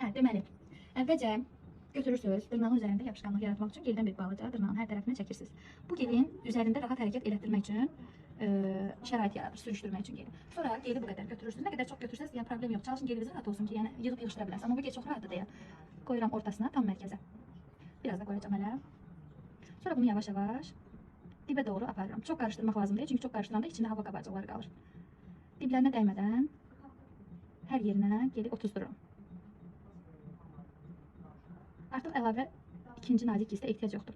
Hə, deməli, əvvəlcə götürürsünüz, dırnağın üzərində yapışqanlıq yaratmaq üçün geldən bir balaca dırnağın hər tərəfinə çəkirsiniz. Bu gelin üzərində rahat hərəkət elətdirmək üçün şərait yaradır, sürüşdürmək üçün geli. Sonra geli bu qədər götürürsünüz. Nə qədər çox götürsəz, yəni problem yox. Çalışın geliniz rahat olsun ki, yəni yığıb yığışdıra bilərsiniz. Amma bu gel çox rahatdır deyə. Qoyuram ortasına, tam mərkəzə. Biraz da qoyacağım hələ. Sonra bunu yavaş-yavaş dibə doğru aparıram. Çox qarışdırmaq lazım deyil, çünki çox qarışdıranda içində hava qabarcıqları qalır. Diblərinə dəymədən hər yerinə geli otuzdururam. Artıq əlavə ikinci nazik gizdə ehtiyac yoxdur.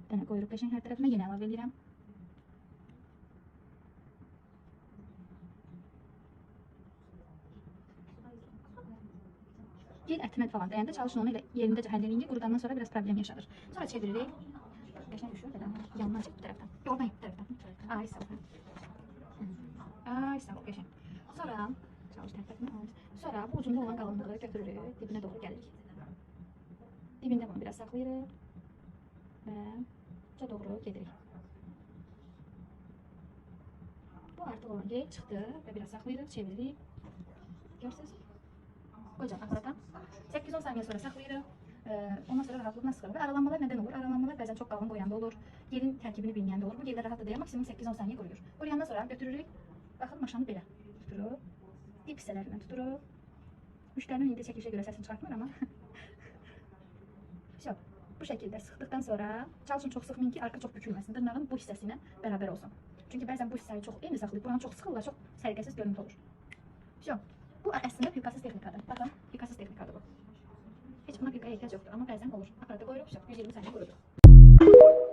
Dənə qoyuruq qəşəng hər tərəfinə, yenə əlavə edirəm. Gel ətinə falan dəyəndə çalışın onu elə yerindəcə həll edin ki, qurudandan sonra biraz problem yaşadır. Sonra çeviririk. Qəşəng düşür belə. Yandan çək bu tərəfdən. Oradan bu tərəfdən. Ay sağ ol. Ay sağ ol qəşəng. Sonra çalış tərəfini al. Sonra bu ucunda olan qalınlığı götürürük, dibinə doğru gəlirik. Dibində bunu biraz saxlayırıq və uca doğru gedirik. Bu artıq olan gel çıxdı və biraz saxlayırıq, çeviririk. Görürsünüz? Qoyacaq aparata. 8-10 saniyə sonra saxlayırıq. Ondan sonra rahatlıqla sıxırıq. Və aralanmalar nədən olur? Aralanmalar bəzən çox qalın qoyanda olur. Gelin tərkibini bilməyəndə olur. Bu gellər rahatdır deyə maksimum 8-10 saniyə qoruyur. Qoruyandan sonra götürürük. Baxın maşanı belə tuturuq. Dip hissələrindən tuturuq. Müştərinin indi çəkilişə görə səsini çıxartmır amma. Bu şəkildə sıxdıqdan sonra çalışın çox sıxmayın ki, arka çox bükülməsin. Dırnağın bu hissəsi ilə bərabər olsun. Çünki bəzən bu hissəni çox eyni saxlayıb, buranı çox sıxırlar, çox səliqəsiz görüntü olur. Bu əslində pülkasız texnikadır. Baxın, pülkasız texnikadır bu. Heç buna pülkaya ehtiyac yoxdur, amma bəzən olur. Aparata qoyuruq, 120 saniyə qurudur.